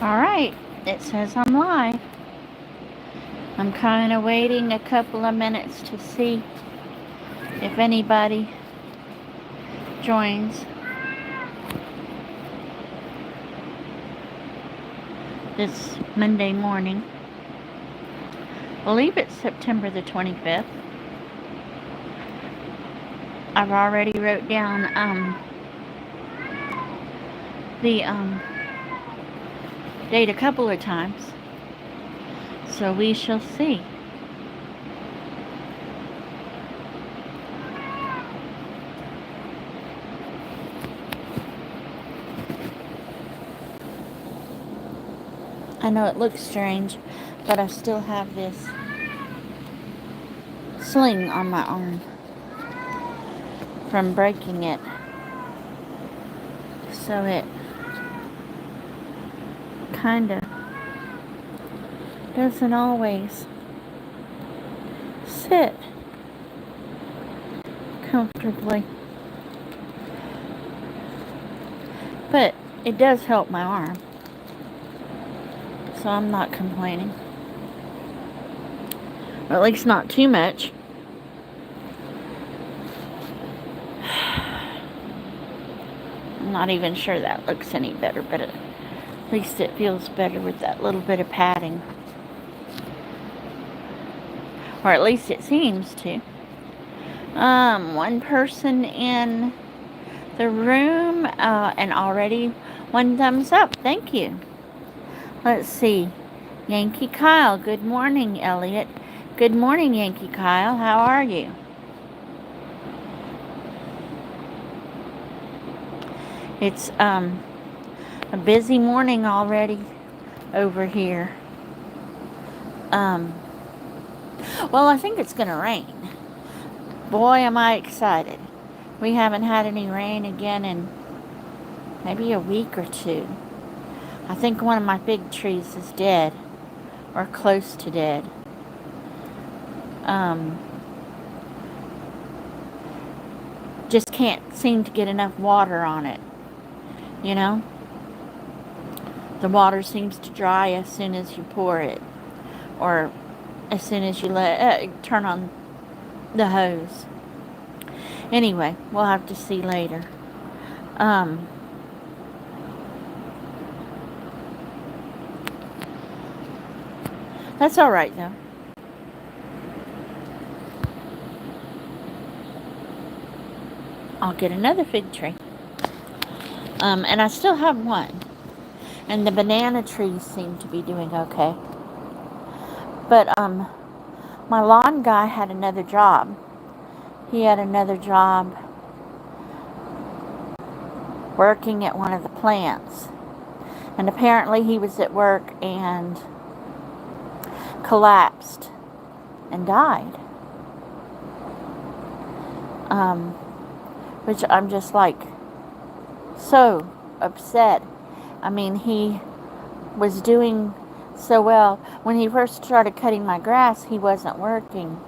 Alright, it says I'm live. I'm kind of waiting a couple of minutes to see if anybody joins this Monday morning. I believe it's September the 25th. I've already wrote down the date a couple of times, so we shall see. I know it looks strange, but I still have this sling on my arm from breaking it, so it kind of doesn't always sit comfortably, but it does help my arm, so I'm not complaining, or at least not too much. I'm not even sure that looks any better, but at least it feels better with that little bit of padding, or at least it seems to. One person in the room, and already one thumbs up. Thank you. Let's see. Yankee Kyle. Good morning, Elliot. Good morning, Yankee Kyle. How are you? It's a busy morning already over here. Well, I think it's gonna rain. Boy, am I excited. We haven't had any rain again in maybe a week or two. I think one of my big trees is dead, or close to dead. Just can't seem to get enough water on it, you know? The water seems to dry as soon as you pour it, or as soon as you turn on the hose. Anyway, we'll have to see later. That's all right, though. I'll get another fig tree. And I still have one. And the banana trees seem to be doing okay. But, my lawn guy had another job. He had another job working at one of the plants. And apparently he was at work and collapsed and died. Which I'm just like so upset. I mean, he was doing so well. When he first started cutting my grass, he wasn't working.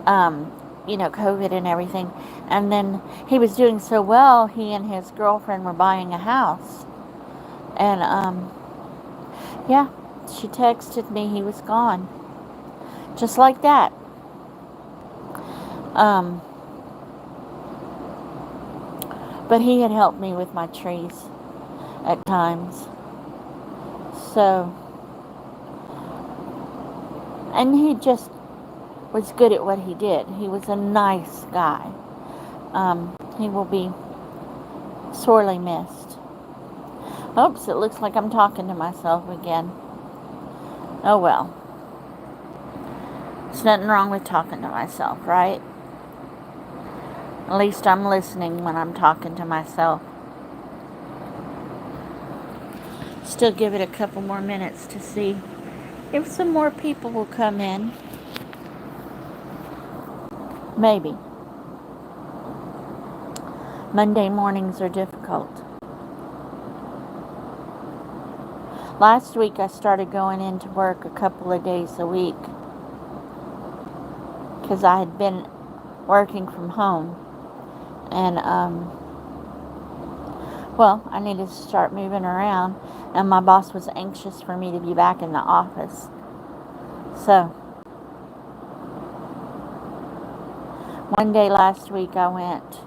COVID and everything. And then he was doing so well, he and his girlfriend were buying a house. And, yeah, she texted me he was gone. Just like that. But he had helped me with my trees at times. So, and he just was good at what he did. He was a nice guy. He will be sorely missed. Oops, it looks like I'm talking to myself again. Oh well. There's nothing wrong with talking to myself, right? At least I'm listening when I'm talking to myself. Still give it a couple more minutes to see if some more people will come in. Maybe. Monday mornings are difficult. Last week I started going into work a couple of days a week because I had been working from home. And Well, I needed to start moving around, and my boss was anxious for me to be back in the office. So, one day last week I went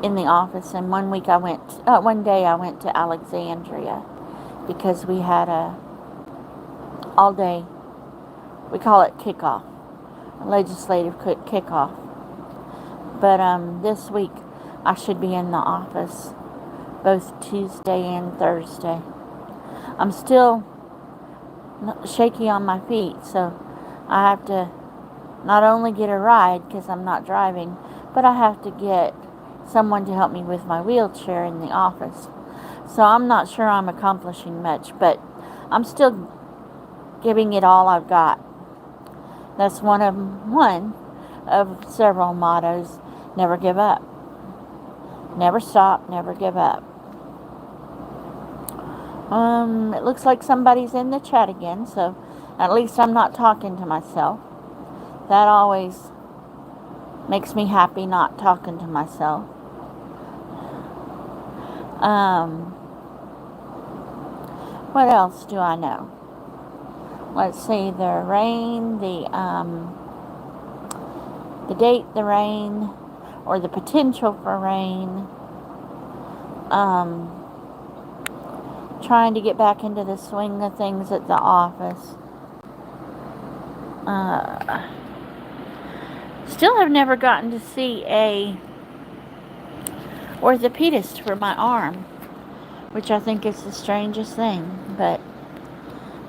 in the office, and one day I went to Alexandria because we had a all day, we call it kickoff, legislative kickoff. But this week I should be in the office both Tuesday and Thursday. I'm still shaky on my feet, so I have to not only get a ride because I'm not driving, but I have to get someone to help me with my wheelchair in the office. So I'm not sure I'm accomplishing much, but I'm still giving it all I've got. That's one of several mottos. Never give up. Never stop, never give up. It looks like somebody's in the chat again, so at least I'm not talking to myself. That always makes me happy, not talking to myself. What else do I know? Let's see, the rain, the date, the rain, or the potential for rain. Trying to get back into the swing of things at the office. Still have never gotten to see a orthopedist for my arm, which I think is the strangest thing, but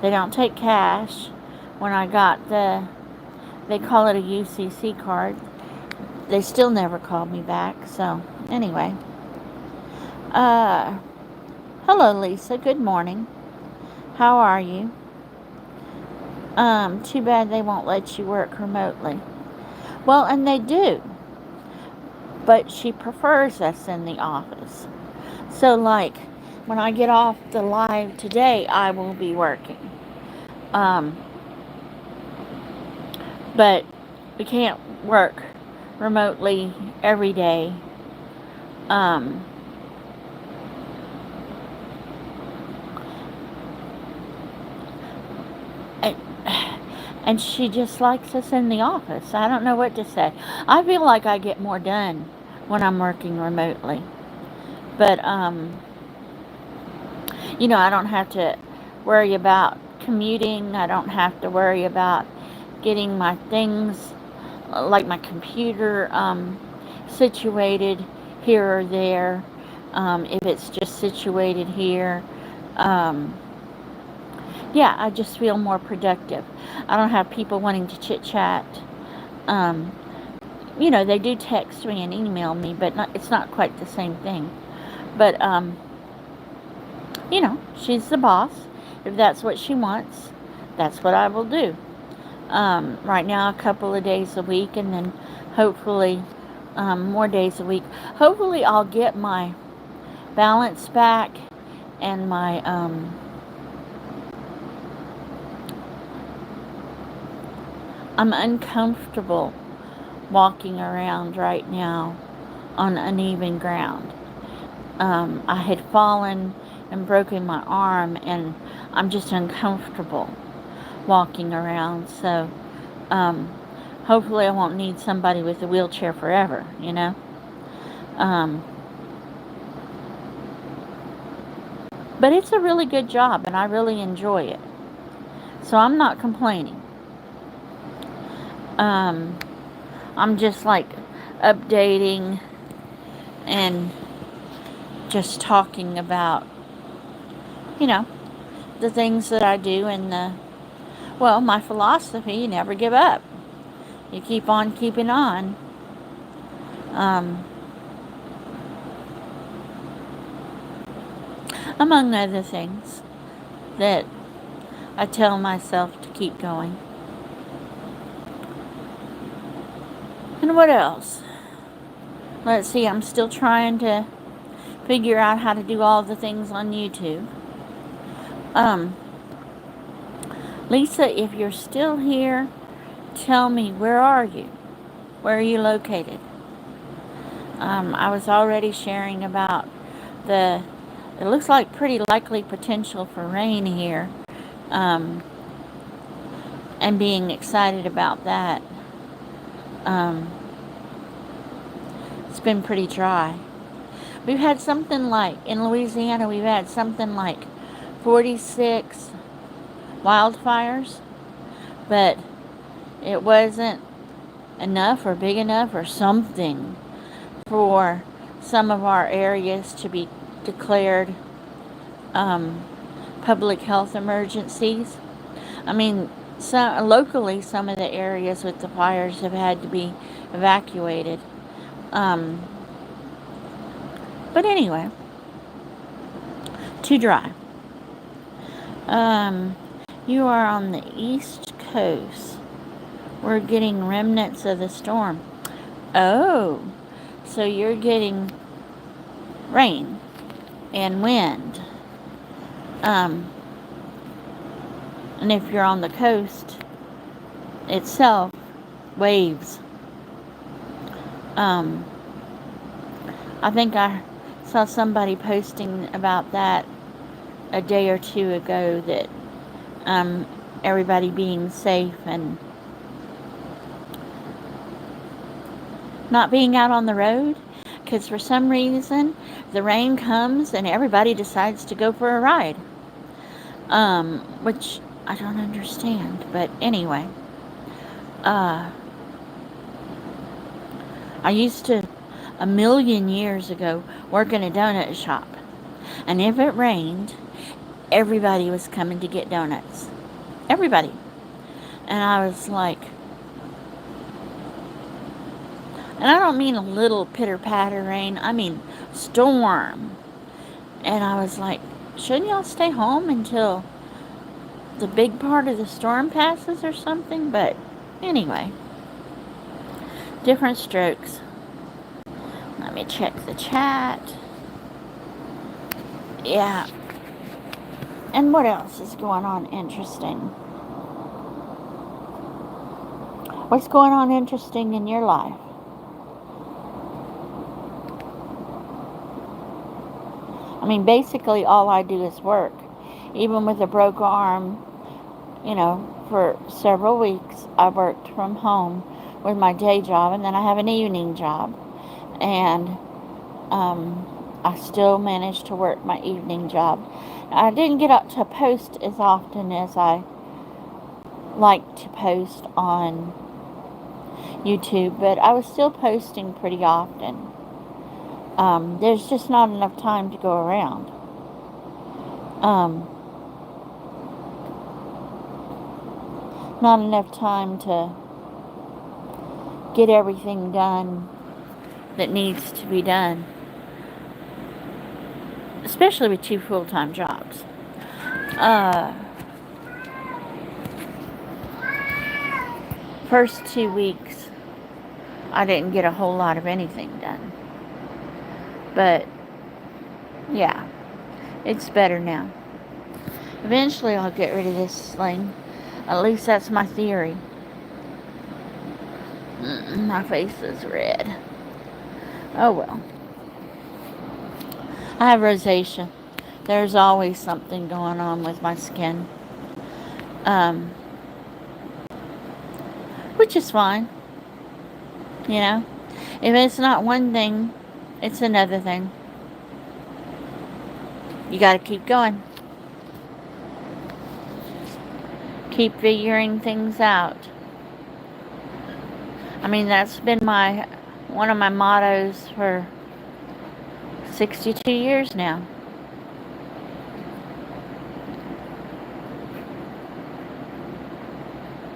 they don't take cash. When I got they call it a UCC card, they still never called me back. So anyway, hello Lisa, good morning. How are you? Too bad they won't let you work remotely. Well, and they do, but she prefers us in the office. So like, when I get off the live today, I will be working. But we can't work remotely every day. And she just likes us in the office. I don't know what to say. I feel like I get more done when I'm working remotely. But, I don't have to worry about commuting. I don't have to worry about getting my things, like my computer, situated here or there. If it's just situated here. I just feel more productive. I don't have people wanting to chit-chat. They do text me and email me, but it's not quite the same thing. But, she's the boss. If that's what she wants, that's what I will do. Right now, a couple of days a week, and then hopefully more days a week. Hopefully I'll get my balance back and my I'm uncomfortable walking around right now on uneven ground. I had fallen and broken my arm, and I'm just uncomfortable walking around. So hopefully I won't need somebody with a wheelchair forever, But it's a really good job, and I really enjoy it. So I'm not complaining. I'm just like updating and just talking about, the things that I do and my philosophy: you never give up. You keep on keeping on. Among other things that I tell myself to keep going. And what else? Let's see, I'm still trying to figure out how to do all the things on YouTube. Lisa, if you're still here, tell me, where are you? Where are you located? I was already sharing about the it looks like pretty likely potential for rain here, and being excited about that. Um, it's been pretty dry. We've had something like, in Louisiana, we've had something like 46 wildfires, but it wasn't enough or big enough or something for some of our areas to be declared public health emergencies. I mean, locally, some of the areas with the fires have had to be evacuated. But anyway, too dry. You are on the East Coast. We're getting remnants of the storm. Oh, so you're getting rain and wind. And if you're on the coast itself, waves. I think I saw somebody posting about that a day or two ago, that everybody being safe and not being out on the road, because for some reason the rain comes and everybody decides to go for a ride, which I don't understand. But anyway, I used to, a million years ago, work in a donut shop, and if it rained, everybody was coming to get donuts. Everybody. And I was like, and I don't mean a little pitter-patter rain, I mean storm. And I was like, shouldn't y'all stay home until the big part of the storm passes or something? But anyway, different strokes. Let me check the chat. Yeah. And what else is going on interesting? What's going on interesting in your life? I mean, basically all I do is work. Even with a broke arm, for several weeks I worked from home with my day job, and then I have an evening job. And I still managed to work my evening job. I didn't get up to post as often as I like to post on YouTube, but I was still posting pretty often. There's just not enough time to go around. Not enough time to get everything done that needs to be done, especially with 2 full-time jobs. First 2 weeks, I didn't get a whole lot of anything done. But, yeah, it's better now. Eventually I'll get rid of this sling. At least that's my theory. My face is red. Oh well. I have rosacea. There's always something going on with my skin. Which is fine. If it's not one thing, it's another thing. You gotta keep going. Keep figuring things out. I mean, that's been one of my mottos for 62 years now.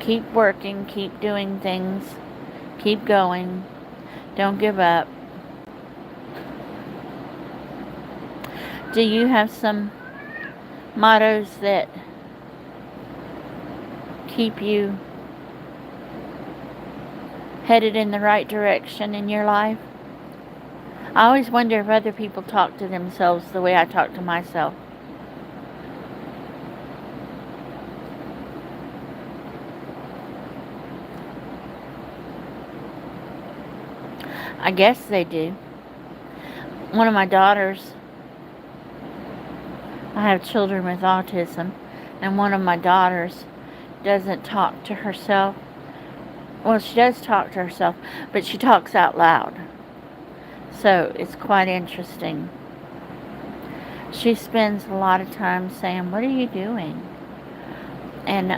Keep working, keep doing things, keep going, don't give up. Do you have some mottos that keep you headed in the right direction in your life? I always wonder if other people talk to themselves the way I talk to myself. I guess they do. One of my daughters I have children with autism, and one of my daughters doesn't talk to herself. Well, she does talk to herself, but she talks out loud. So it's quite interesting. She spends a lot of time saying, "What are you doing?" And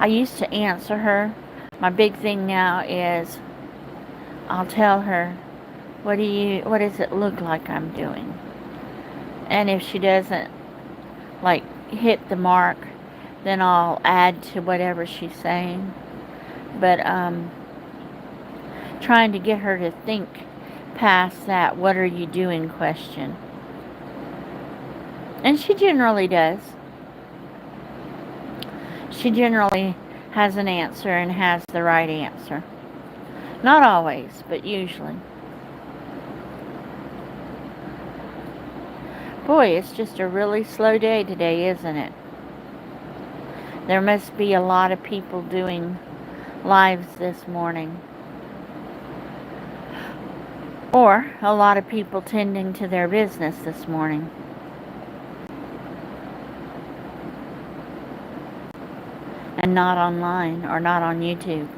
I used to answer her. My big thing now is I'll tell her, what does it look like I'm doing? And if she doesn't like hit the mark, then I'll add to whatever she's saying. But trying to get her to think past that "what are you doing" question. And she generally does. She generally has an answer and has the right answer. Not always, but usually. Boy, it's just a really slow day today, isn't it? There must be a lot of people doing lives this morning. Or a lot of people tending to their business this morning. And not online or not on YouTube.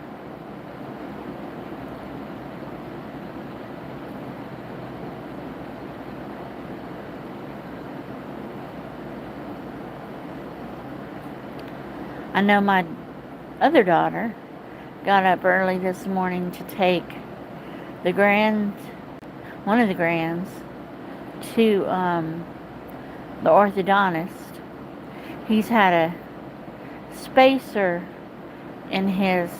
I know my other daughter got up early this morning to take one of the grands to the orthodontist. He's had a spacer in his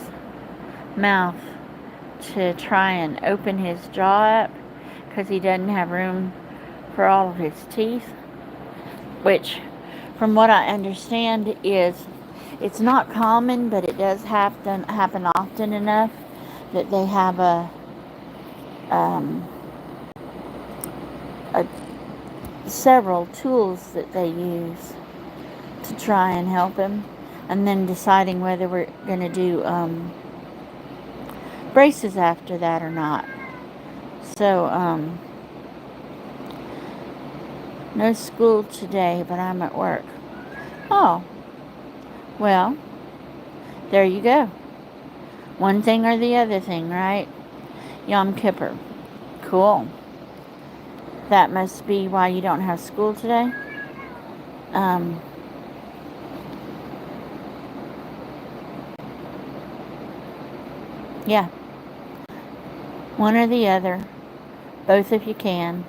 mouth to try and open his jaw up because he doesn't have room for all of his teeth, which, from what I understand, it's not common, but it does happen often enough that they have several tools that they use to try and help him, and then deciding whether we're going to do braces after that or not. So no school today, but I'm at work. Oh, well, there you go. One thing or the other thing, right? Yom Kippur. Cool. That must be why you don't have school today. Yeah. One or the other. Both if you can.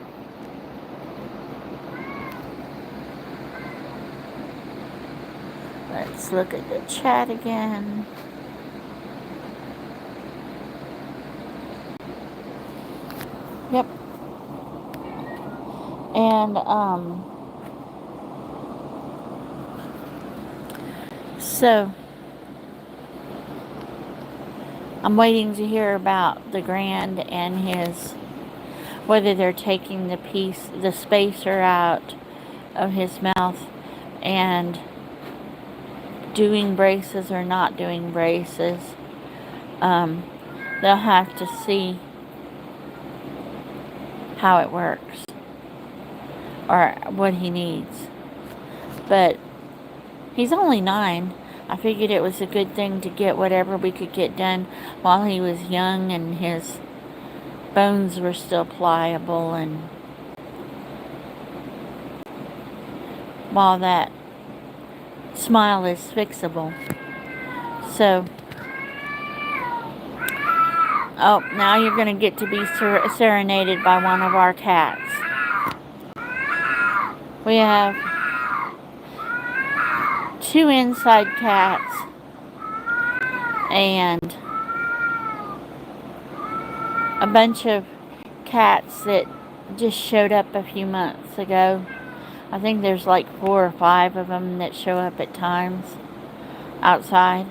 Let's look at the chat again. Yep. And so I'm waiting to hear about the grand and whether they're taking the spacer out of his mouth and doing braces or not doing braces. They'll have to see how it works or what he needs. But he's only 9. I figured it was a good thing to get whatever we could get done while he was young and his bones were still pliable, and while that smile is fixable. So, oh, now you're going to get to be serenaded by one of our cats. We have 2 inside cats and a bunch of cats that just showed up a few months ago. I think there's like 4 or 5 of them that show up at times outside.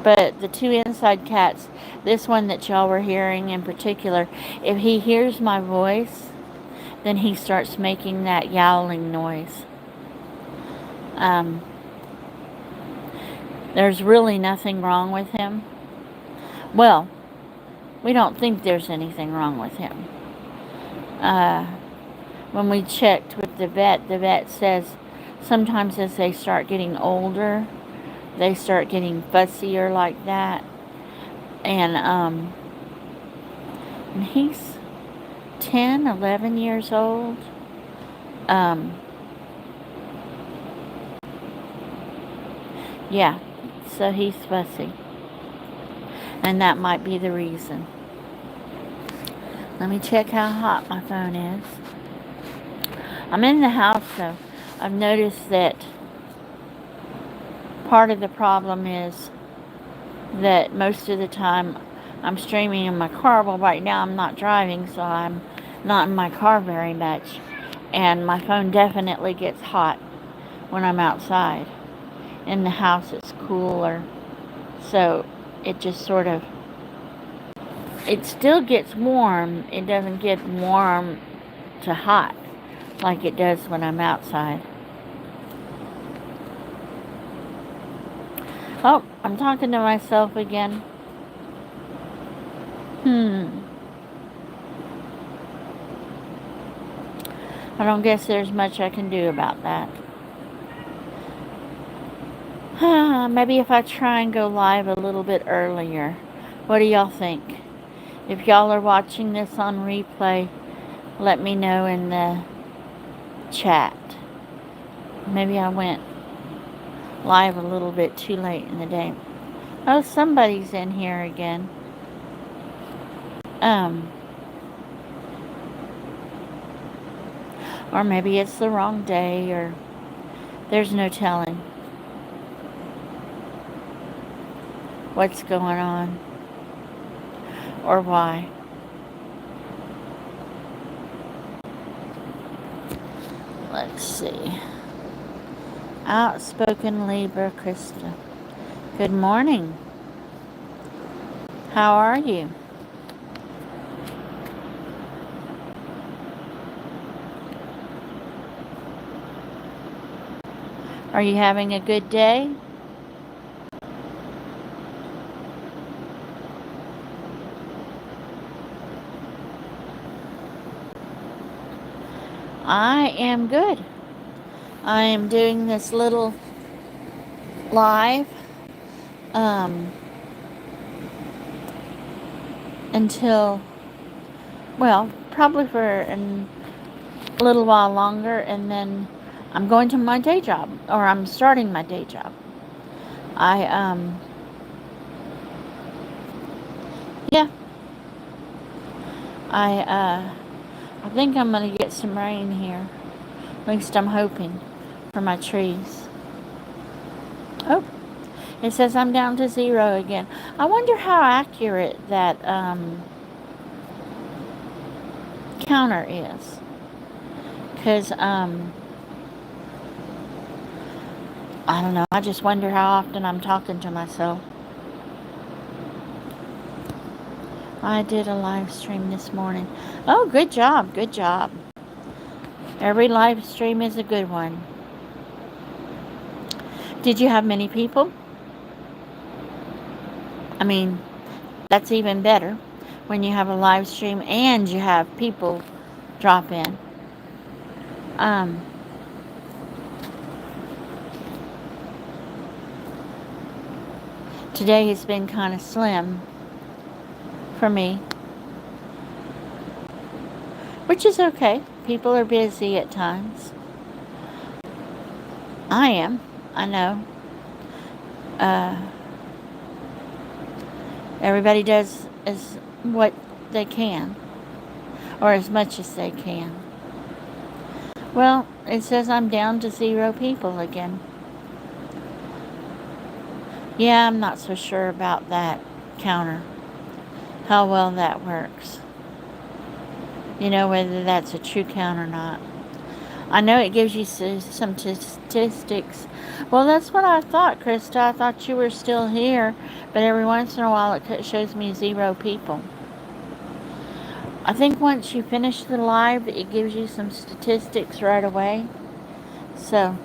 But the 2 inside cats, this one that y'all were hearing in particular, if he hears my voice, then he starts making that yowling noise. There's really nothing wrong with him. Well, We don't think there's anything wrong with him. Uh, when we checked with the vet says sometimes as they start getting older, they start getting fussier like that. And he's 10, 11 years old. Yeah, so he's fussy. And that might be the reason. Let me check how hot my phone is. I'm in the house, so I've noticed that part of the problem is that most of the time I'm streaming in my car. Well, right now I'm not driving, so I'm not in my car very much. And my phone definitely gets hot when I'm outside. In the house it's cooler, so it just sort of, it still gets warm. It doesn't get warm to hot like it does when I'm outside. Oh, I'm talking to myself again. I don't guess there's much I can do about that. Maybe if I try and go live a little bit earlier. What do y'all think? If y'all are watching this on replay, let me know in the chat. Maybe I went live a little bit too late in the day. Oh, somebody's in here again. Or maybe it's the wrong day, or there's no telling what's going on or why. Let's see. Outspoken Libra Krista. Good morning. How are you? Are you having a good day? I am good. I am doing this little live until, well, probably for a little while longer, and then I'm going to my day job, or I'm starting my day job. I think I'm going to get some rain here. At least I'm hoping for my trees. Oh, it says I'm down to 0 again. I wonder how accurate that counter is. Because, I don't know. I just wonder how often I'm talking to myself. I did a live stream this morning. Oh, good job. Good job. Every live stream is a good one. Did you have many people? I mean, that's even better when you have a live stream and you have people drop in. Today has been kind of slim for me, which is okay. People are busy at times. I am. I know. Everybody does as what they can, or as much as they can. Well, it says I'm down to 0 people again. Yeah, I'm not so sure about that counter, how well that works. You know, whether that's a true count or not. I know it gives you some statistics. Well, that's what I thought, Krista. I thought you were still here, but every once in a while it shows me 0 people. I think once you finish the live, it gives you some statistics right away. So,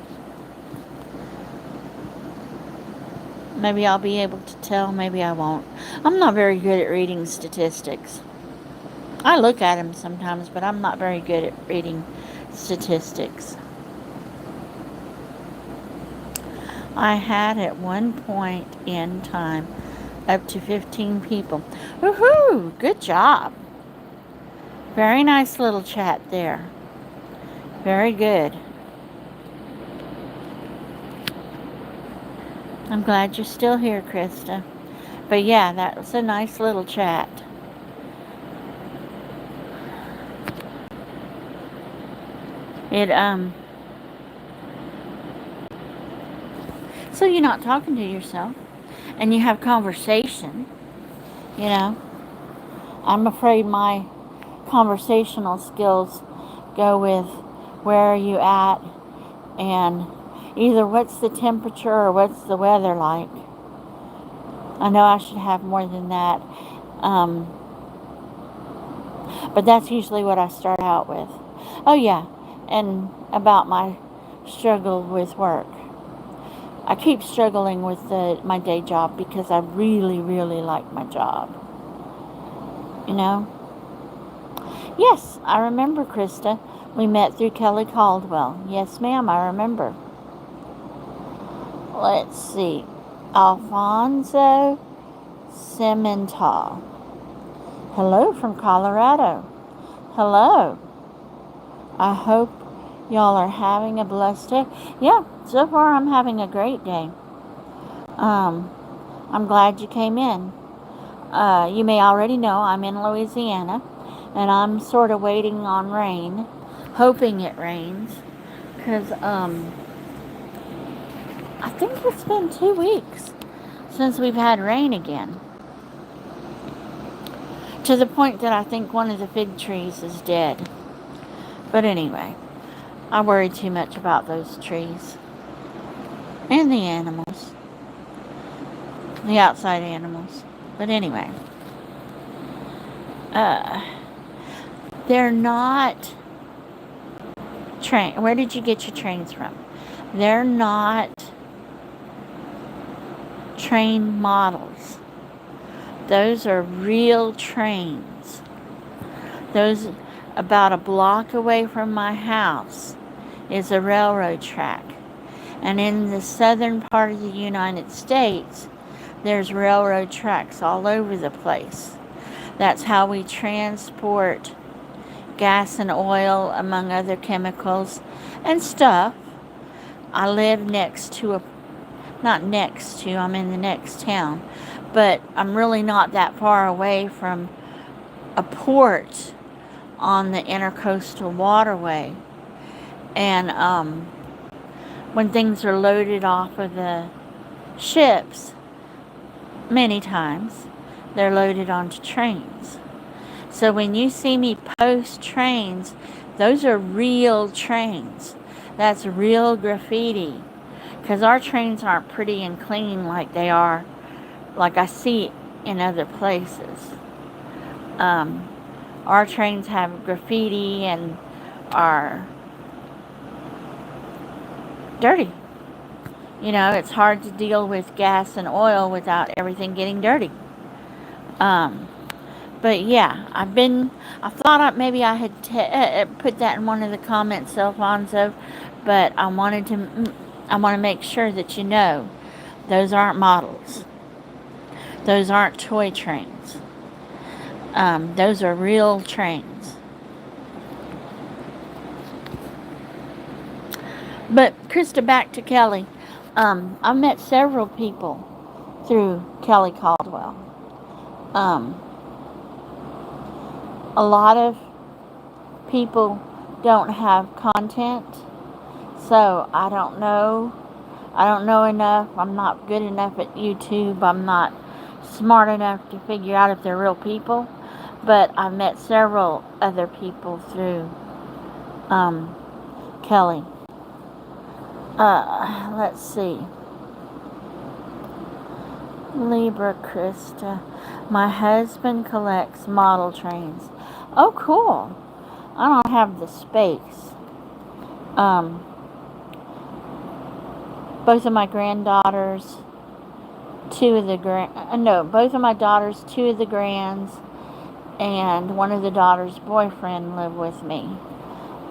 Maybe I'll be able to tell, maybe I won't. I'm not very good at reading statistics. I look at them sometimes, but I'm not very good at reading statistics. I had at one point in time up to 15 people. Woohoo! Good job. Very nice little chat there. Very good. I'm glad you're still here, Krista. But yeah, that was a nice little chat. So you're not talking to yourself and you have conversation, you know. I'm afraid my conversational skills go with where are you at and either what's the temperature or what's the weather like. I know I should have more than that. But that's usually what I start out with. Oh yeah, and about my struggle with work. I keep struggling with my day job because I really, really like my job. You know? Yes, I remember, Krista. We met through Kelly Caldwell. Yes, ma'am, I remember. Let's see. Alfonso Cimental. Hello from Colorado. Hello. I hope y'all are having a blessed day. Yeah, so far I'm having a great day. I'm glad you came in. You may already know I'm in Louisiana, and I'm sort of waiting on rain, hoping it rains, because I think it's been 2 weeks since we've had rain again. To the point that I think one of the fig trees is dead. But anyway, I worry too much about those trees. And the animals. The outside animals. But anyway. They're not train. Where did you get your trains from? They're not train models. Those are real trains. Those about a block away from my house is a railroad track. And in the southern part of the United States, there's railroad tracks all over the place. That's how we transport gas and oil, among other chemicals and stuff. I live next to I'm in the next town, but I'm really not that far away from a port on the Intercoastal Waterway. And when things are loaded off of the ships, many times they're loaded onto trains. So when you see me post trains, those are real trains. That's real graffiti. Because our trains aren't pretty and clean like they are, like I see in other places. Our trains have graffiti and are dirty. You know, it's hard to deal with gas and oil without everything getting dirty. But yeah, I thought maybe I had put that in one of the comments, Alfonso, but I want to make sure that you know, those aren't models. Those aren't toy trains. Those are real trains. But Krista, back to Kelly. I've met several people through Kelly Caldwell. A lot of people don't have content, so I don't know enough. I'm not good enough at YouTube. I'm not smart enough to figure out if they're real people, but I've met several other people through Kelly. Let's see. Libra Krista. My husband collects model trains. Oh, cool. I don't have the space. Both of my granddaughters both of my daughters, two of the grands, and one of the daughters' boyfriend live with me.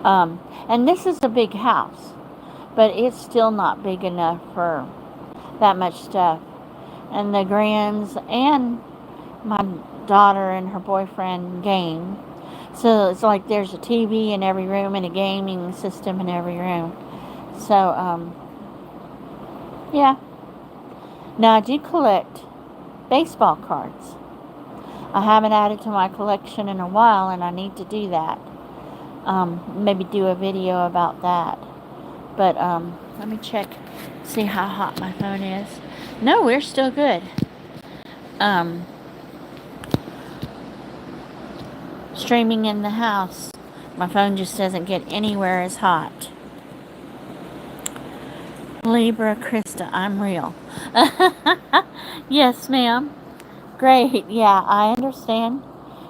And this is a big house, but it's still not big enough for that much stuff. And the grands and my daughter and her boyfriend game. So it's like there's a TV in every room and a gaming system in every room. So, yeah. Now, I do collect baseball cards. I haven't added to my collection in a while, and I need to do that. Maybe do a video about that. But let me check, see how hot my phone is. No, we're still good. Streaming in the house, my phone just doesn't get anywhere as hot. Libra Krista, I'm real. Yes, ma'am. Great. Yeah, I understand.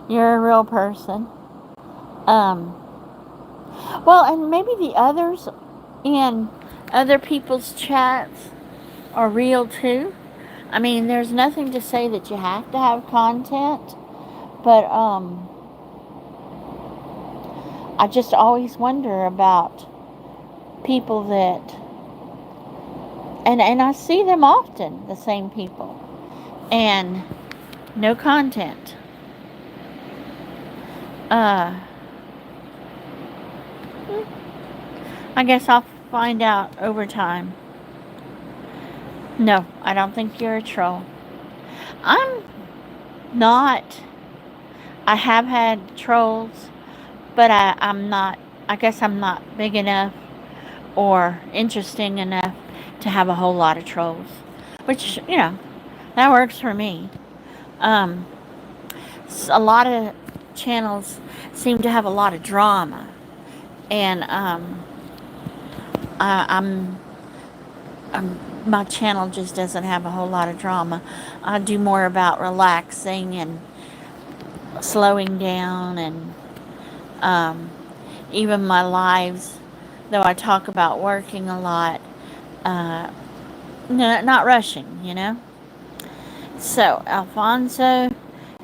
You're a real person. Well, and maybe the others in other people's chats are real too. I mean, there's nothing to say that you have to have content, but I just always wonder about people that, and I see them often, the same people, and no content. I guess I'll find out over time. No, I don't think you're a troll. I'm not. I have had trolls, but I'm not, I guess I'm not big enough or interesting enough to have a whole lot of trolls. Which, that works for me. A lot of channels seem to have a lot of drama. And my channel just doesn't have a whole lot of drama. I do more about relaxing and slowing down, and even my lives, though I talk about working a lot, not rushing, So, Alfonso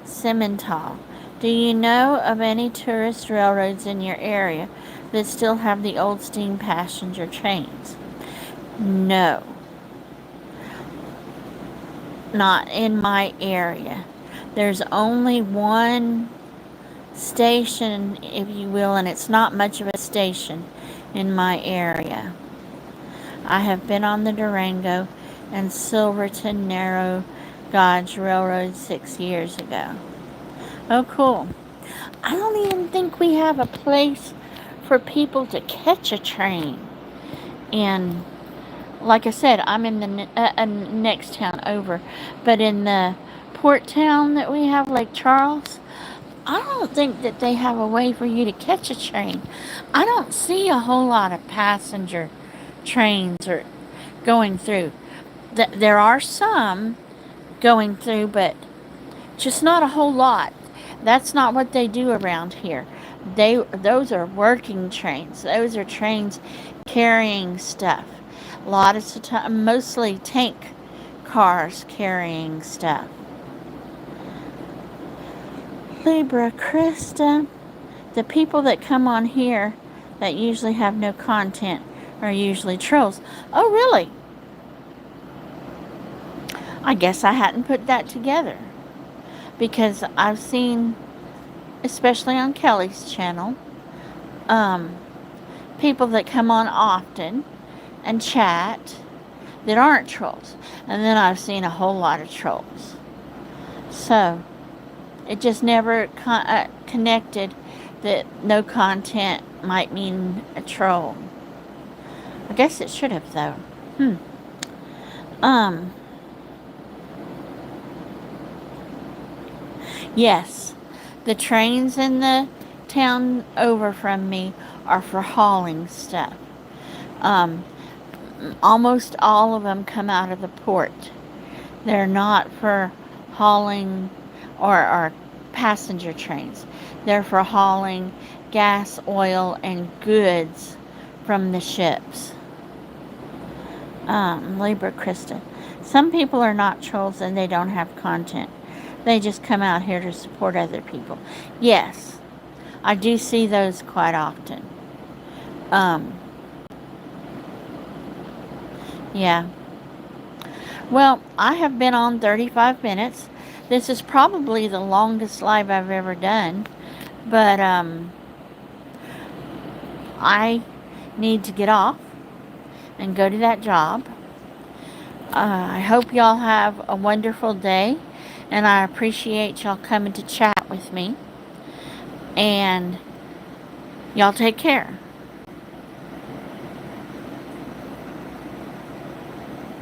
Simmental, do you know of any tourist railroads in your area that still have the old steam passenger trains? No. Not in my area. There's only one station, if you will, and it's not much of a station in my area. I have been on the Durango and Silverton Narrow Gauge Railroad 6 years ago. Oh, cool. I don't even think we have a place for people to catch a train. And like I said, I'm in the next town over. But in the port town that we have, Lake Charles, I don't think that they have a way for you to catch a train. I don't see a whole lot of passenger trains or going through. There are some going through, but just not a whole lot. That's not what they do around here. Those are working trains. Those are trains carrying stuff. A lot of the time, mostly tank cars carrying stuff. Libra Krista, the people that come on here that usually have no content are usually trolls. Oh, really? I guess I hadn't put that together, because I've seen, especially on Kelly's channel, people that come on often and chat that aren't trolls. And then I've seen a whole lot of trolls. So, it just never connected that no content might mean a troll. I guess it should have, though. Yes, the trains in the town over from me are for hauling stuff. Almost all of them come out of the port. They're not for hauling or passenger trains. They're for hauling gas, oil, and goods from the ships. Libra Krista, Some people are not trolls and they don't have content. They just come out here to support other people. Yes, I do see those quite often. Yeah. Well, I have been on 35 minutes. This is probably the longest live I've ever done. But, I need to get off and go to that job. I hope y'all have a wonderful day. And I appreciate y'all coming to chat with me. And y'all take care.